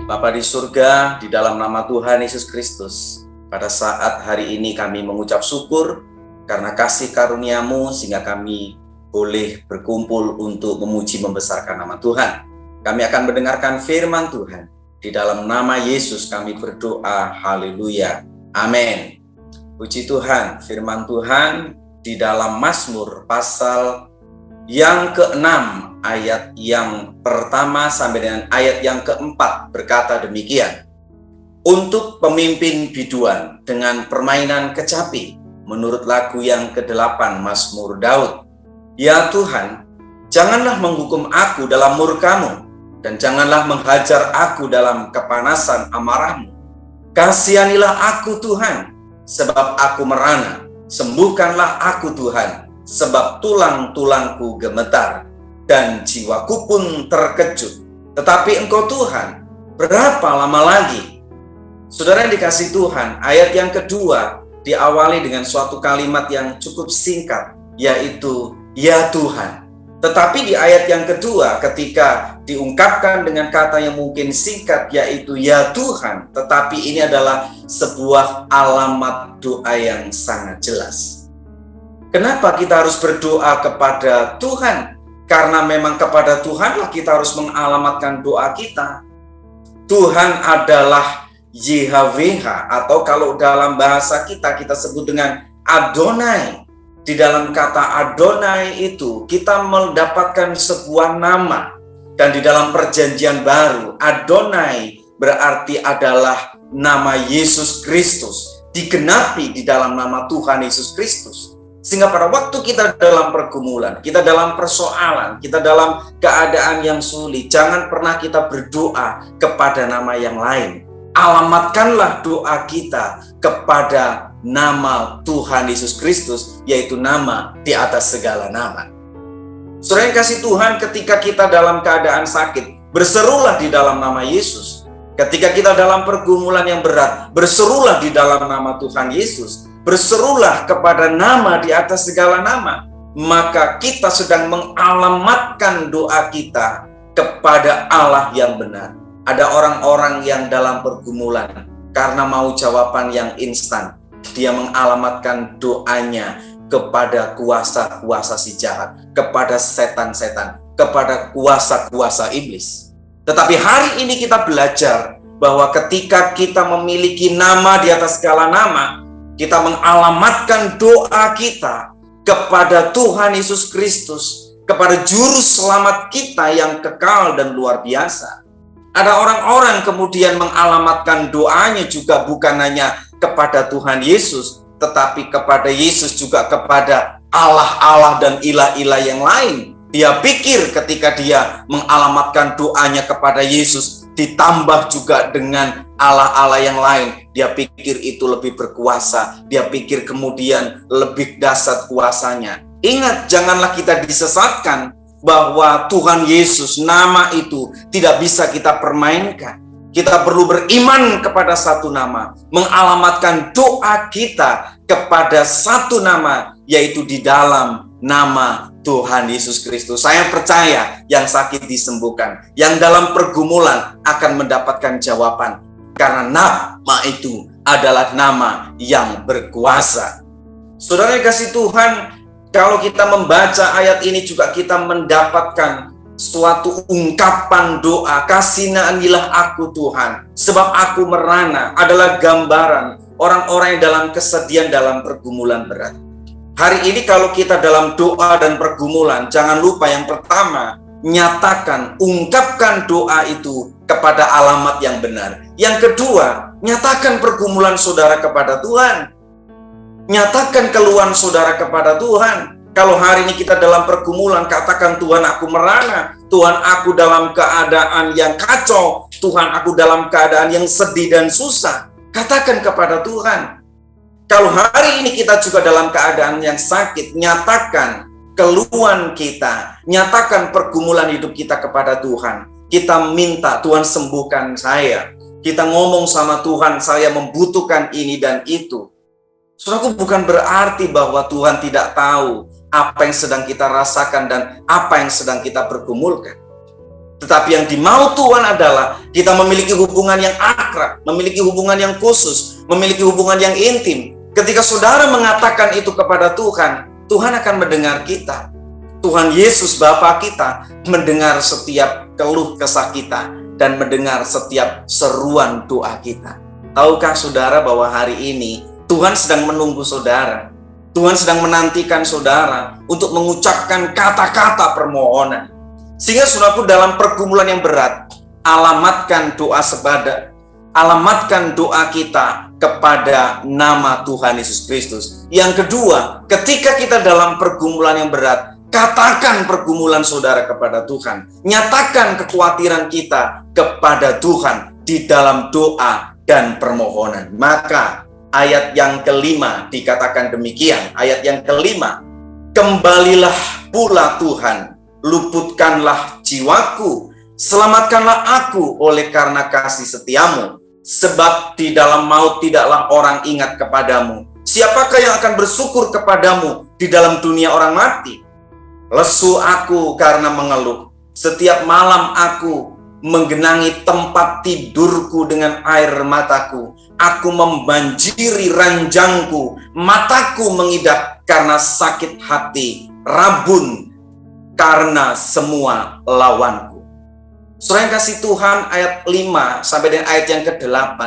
Bapa di surga, di dalam nama Tuhan Yesus Kristus, pada saat hari ini kami mengucap syukur karena kasih karunia-Mu sehingga kami boleh berkumpul untuk memuji membesarkan nama Tuhan. Kami akan mendengarkan firman Tuhan. Di dalam nama Yesus kami berdoa, haleluya, amin. Puji Tuhan, firman Tuhan di dalam Mazmur pasal yang ke-6 ayat yang pertama sampai dengan ayat yang ke-4 berkata demikian. Untuk pemimpin biduan dengan permainan kecapi, menurut lagu yang ke-8 Mazmur Daud. Ya Tuhan, janganlah menghukum aku dalam murka-Mu, dan janganlah menghajar aku dalam kepanasan amarah-Mu. Kasihanilah aku Tuhan, sebab aku merana. Sembuhkanlah aku Tuhan, sebab tulang-tulangku gemetar, dan jiwaku pun terkejut. Tetapi Engkau Tuhan, berapa lama lagi? Saudara yang dikasihi Tuhan, ayat yang kedua diawali dengan suatu kalimat yang cukup singkat, yaitu ya Tuhan. Tetapi di ayat yang kedua ketika diungkapkan dengan kata yang mungkin singkat, yaitu ya Tuhan, tetapi ini adalah sebuah alamat doa yang sangat jelas. Kenapa kita harus berdoa kepada Tuhan? Karena memang kepada Tuhanlah kita harus mengalamatkan doa kita. Tuhan adalah YHWH, atau kalau dalam bahasa kita sebut dengan Adonai. Di dalam kata Adonai itu kita mendapatkan sebuah nama. Dan di dalam perjanjian baru, Adonai berarti adalah nama Yesus Kristus. Digenapi di dalam nama Tuhan Yesus Kristus. Sehingga pada waktu kita dalam pergumulan, kita dalam persoalan, kita dalam keadaan yang sulit, jangan pernah kita berdoa kepada nama yang lain. Alamatkanlah doa kita kepada nama Tuhan Yesus Kristus, yaitu nama di atas segala nama. Saudara yang kasih Tuhan, ketika kita dalam keadaan sakit, berserulah di dalam nama Yesus. Ketika kita dalam pergumulan yang berat, berserulah di dalam nama Tuhan Yesus. Berserulah kepada nama di atas segala nama. Maka kita sedang mengalamatkan doa kita kepada Allah yang benar. Ada orang-orang yang dalam pergumulan karena mau jawaban yang instan, dia mengalamatkan doanya kepada kuasa-kuasa si jahat, kepada setan-setan, kepada kuasa-kuasa iblis. Tetapi hari ini kita belajar bahwa ketika kita memiliki nama di atas segala nama, kita mengalamatkan doa kita kepada Tuhan Yesus Kristus, kepada Juru Selamat kita yang kekal dan luar biasa. Ada orang-orang kemudian mengalamatkan doanya juga bukan hanya kepada Tuhan Yesus, tetapi kepada Yesus juga kepada Allah-Allah dan ilah-ilah yang lain. Dia pikir ketika dia mengalamatkan doanya kepada Yesus, ditambah juga dengan Allah-Allah yang lain, dia pikir itu lebih berkuasa, dia pikir kemudian lebih dahsyat kuasanya. Ingat, janganlah kita disesatkan bahwa Tuhan Yesus, nama itu tidak bisa kita permainkan. Kita perlu beriman kepada satu nama, mengalamatkan doa kita kepada satu nama, yaitu di dalam nama Tuhan Yesus Kristus. Saya percaya yang sakit disembuhkan, yang dalam pergumulan akan mendapatkan jawaban. Karena nama itu adalah nama yang berkuasa. Saudara yang kasih Tuhan, kalau kita membaca ayat ini juga kita mendapatkan suatu ungkapan doa, kasihanilah aku Tuhan, sebab aku merana, adalah gambaran orang-orang yang dalam kesedihan, dalam pergumulan berat. Hari ini kalau kita dalam doa dan pergumulan, jangan lupa yang pertama, nyatakan, ungkapkan doa itu kepada alamat yang benar. Yang kedua, nyatakan pergumulan saudara kepada Tuhan. Nyatakan keluhan saudara kepada Tuhan. Kalau hari ini kita dalam pergumulan, katakan Tuhan aku merana, Tuhan aku dalam keadaan yang kacau, Tuhan aku dalam keadaan yang sedih dan susah. Katakan kepada Tuhan. Kalau hari ini kita juga dalam keadaan yang sakit, nyatakan keluhan kita, nyatakan pergumulan hidup kita kepada Tuhan. Kita minta Tuhan sembuhkan saya. Kita ngomong sama Tuhan, saya membutuhkan ini dan itu. Saudaraku, bukan berarti bahwa Tuhan tidak tahu apa yang sedang kita rasakan dan apa yang sedang kita pergumulkan. Tetapi yang dimau Tuhan adalah kita memiliki hubungan yang akrab, memiliki hubungan yang khusus, memiliki hubungan yang intim. Ketika saudara mengatakan itu kepada Tuhan, Tuhan akan mendengar kita. Tuhan Yesus Bapa kita mendengar setiap keluh kesah kita dan mendengar setiap seruan doa kita. Tahukah saudara bahwa hari ini Tuhan sedang menunggu saudara. Tuhan sedang menantikan saudara untuk mengucapkan kata-kata permohonan. Sehingga saudaraku, dalam pergumulan yang berat, alamatkan doa sepadan, alamatkan doa kita kepada nama Tuhan Yesus Kristus. Yang kedua, ketika kita dalam pergumulan yang berat, katakan pergumulan saudara kepada Tuhan. Nyatakan kekhawatiran kita kepada Tuhan di dalam doa dan permohonan. Maka ayat yang kelima dikatakan demikian. Ayat yang kelima, kembalilah pula Tuhan, luputkanlah jiwaku, selamatkanlah aku oleh karena kasih setiamu. Sebab di dalam maut tidaklah orang ingat kepadamu. Siapakah yang akan bersyukur kepadamu di dalam dunia orang mati? Lesu aku karena mengeluh. Setiap malam aku menggenangi tempat tidurku dengan air mataku. Aku membanjiri ranjangku. Mataku mengidap karena sakit hati. Rabun karena semua lawanku. Saudara yang kasih Tuhan, ayat 5 sampai dengan ayat yang ke-8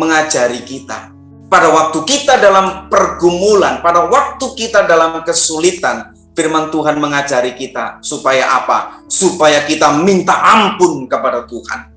mengajari kita. Pada waktu kita dalam pergumulan, pada waktu kita dalam kesulitan, firman Tuhan mengajari kita supaya apa? Supaya kita minta ampun kepada Tuhan.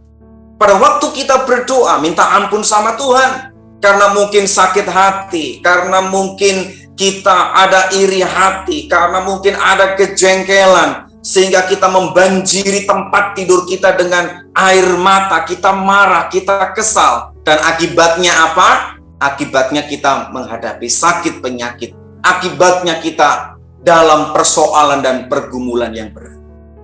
Pada waktu kita berdoa, minta ampun sama Tuhan. Karena mungkin sakit hati, karena mungkin kita ada iri hati, karena mungkin ada kejengkelan, sehingga kita membanjiri tempat tidur kita dengan air mata, kita marah, kita kesal. Dan akibatnya apa? Akibatnya kita menghadapi sakit penyakit. Akibatnya kita dalam persoalan dan pergumulan yang berat.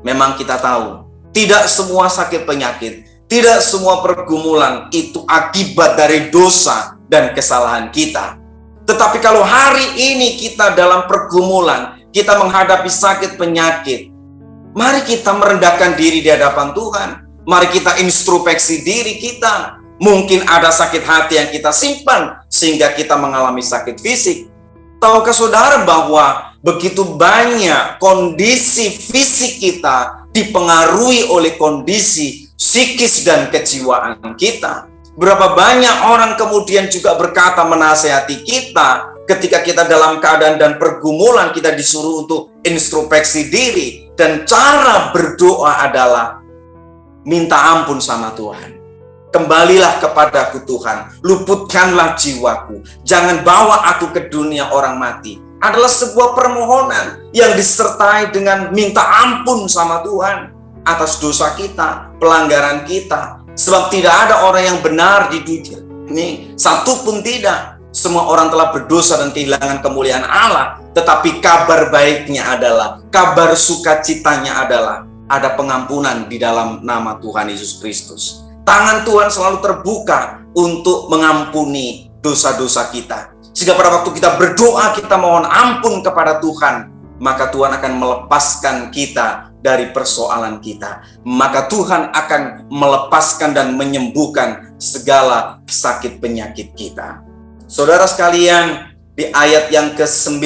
Memang kita tahu, tidak semua sakit penyakit, tidak semua pergumulan itu akibat dari dosa dan kesalahan kita. Tetapi kalau hari ini kita dalam pergumulan, kita menghadapi sakit penyakit, mari kita merendahkan diri di hadapan Tuhan. Mari kita introspeksi diri kita. Mungkin ada sakit hati yang kita simpan sehingga kita mengalami sakit fisik. Tahukah saudara bahwa begitu banyak kondisi fisik kita dipengaruhi oleh kondisi psikis dan kejiwaan kita? Berapa banyak orang kemudian juga berkata menasehati kita ketika kita dalam keadaan dan pergumulan, kita disuruh untuk introspeksi diri. Dan cara berdoa adalah minta ampun sama Tuhan. Kembalilah kepadaku Tuhan, luputkanlah jiwaku, jangan bawa aku ke dunia orang mati. Adalah sebuah permohonan yang disertai dengan minta ampun sama Tuhan atas dosa kita, pelanggaran kita. Sebab tidak ada orang yang benar di dunia ini, satu pun tidak. Semua orang telah berdosa dan kehilangan kemuliaan Allah. Tetapi kabar baiknya adalah, kabar sukacitanya adalah ada pengampunan di dalam nama Tuhan Yesus Kristus. Tangan Tuhan selalu terbuka untuk mengampuni dosa-dosa kita. Sehingga pada waktu kita berdoa, kita mohon ampun kepada Tuhan, maka Tuhan akan melepaskan kita dari persoalan kita. Maka Tuhan akan melepaskan dan menyembuhkan segala sakit penyakit kita. Saudara sekalian, di ayat yang ke-9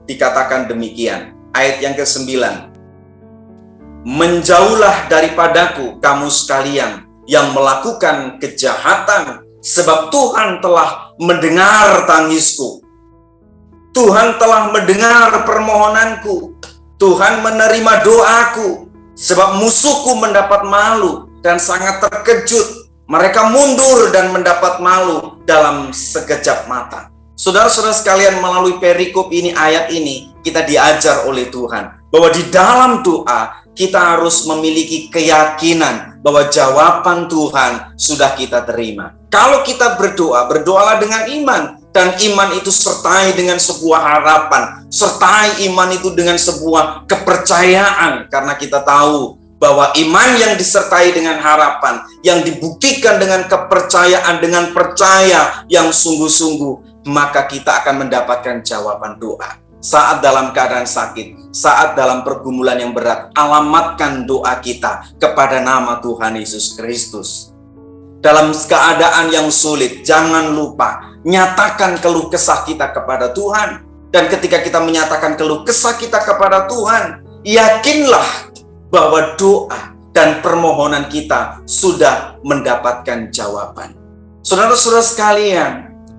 dikatakan demikian. Ayat yang ke-9. Menjauhlah daripadaku kamu sekalian yang melakukan kejahatan, sebab Tuhan telah mendengar tangisku. Tuhan telah mendengar permohonanku. Tuhan menerima doaku. Sebab musuhku mendapat malu dan sangat terkejut. Mereka mundur dan mendapat malu dalam sekejap mata. Saudara-saudara sekalian, melalui perikop ini, ayat ini, kita diajar oleh Tuhan bahwa di dalam doa kita harus memiliki keyakinan bahwa jawaban Tuhan sudah kita terima. Kalau kita berdoa, berdoalah dengan iman. Dan iman itu sertai dengan sebuah harapan. Sertai iman itu dengan sebuah kepercayaan. Karena kita tahu bahwa iman yang disertai dengan harapan, yang dibuktikan dengan kepercayaan, dengan percaya yang sungguh-sungguh, maka kita akan mendapatkan jawaban doa. saat dalam keadaan sakit, saat dalam pergumulan yang berat, alamatkan doa kita kepada nama Tuhan Yesus Kristus. Dalam keadaan yang sulit, jangan lupa nyatakan keluh kesah kita kepada Tuhan. Dan ketika kita menyatakan keluh kesah kita kepada Tuhan, yakinlah bahwa doa dan permohonan kita sudah mendapatkan jawaban. Saudara-saudara sekalian,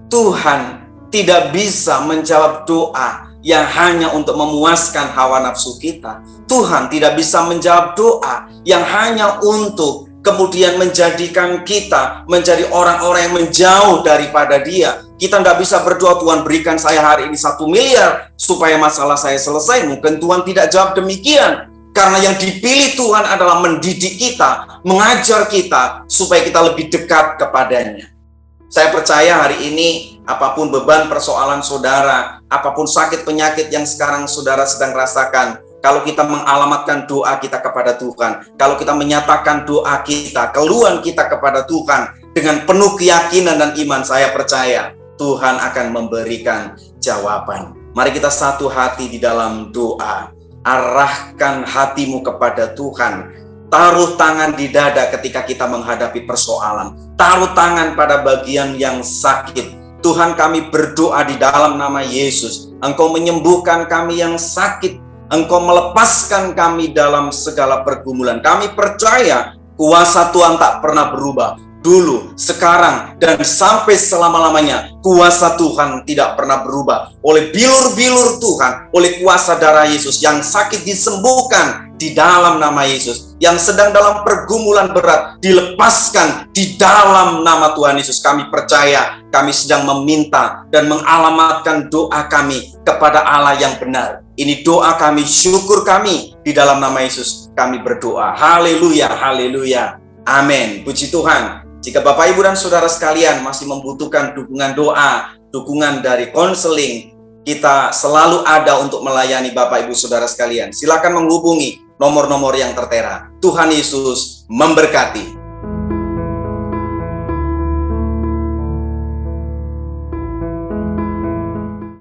Tuhan tidak bisa menjawab doa yang hanya untuk memuaskan hawa nafsu kita. Tuhan tidak bisa menjawab doa yang hanya untuk kemudian menjadikan kita menjadi orang-orang yang menjauh daripada Dia. Kita tidak bisa berdoa, Tuhan berikan saya hari ini 1 miliar supaya masalah saya selesai. Mungkin Tuhan tidak jawab demikian. Karena yang dipilih Tuhan adalah mendidik kita, mengajar kita supaya kita lebih dekat kepadanya. Saya percaya hari ini apapun beban persoalan saudara, apapun sakit penyakit yang sekarang saudara sedang rasakan, kalau kita mengalamatkan doa kita kepada Tuhan, kalau kita menyatakan doa kita, keluhan kita kepada Tuhan dengan penuh keyakinan dan iman, saya percaya Tuhan akan memberikan jawaban. Mari kita satu hati di dalam doa. Arahkan hatimu kepada Tuhan. Taruh tangan di dada ketika kita menghadapi persoalan. Taruh tangan pada bagian yang sakit. Tuhan, kami berdoa di dalam nama Yesus. Engkau menyembuhkan kami yang sakit. Engkau melepaskan kami dalam segala pergumulan. Kami percaya kuasa Tuhan tak pernah berubah. Dulu, sekarang, dan sampai selama-lamanya, kuasa Tuhan tidak pernah berubah. Oleh bilur-bilur Tuhan, oleh kuasa darah Yesus, yang sakit disembuhkan di dalam nama Yesus, yang sedang dalam pergumulan berat dilepaskan di dalam nama Tuhan Yesus. Kami percaya, kami sedang meminta dan mengalamatkan doa kami kepada Allah yang benar. Ini doa kami, syukur kami, di dalam nama Yesus kami berdoa. Haleluya, haleluya, amin. Puji Tuhan. Jika Bapak, Ibu, dan Saudara sekalian masih membutuhkan dukungan doa, dukungan dari konseling, kita selalu ada untuk melayani Bapak, Ibu, Saudara sekalian. Silakan menghubungi nomor-nomor yang tertera. Tuhan Yesus memberkati.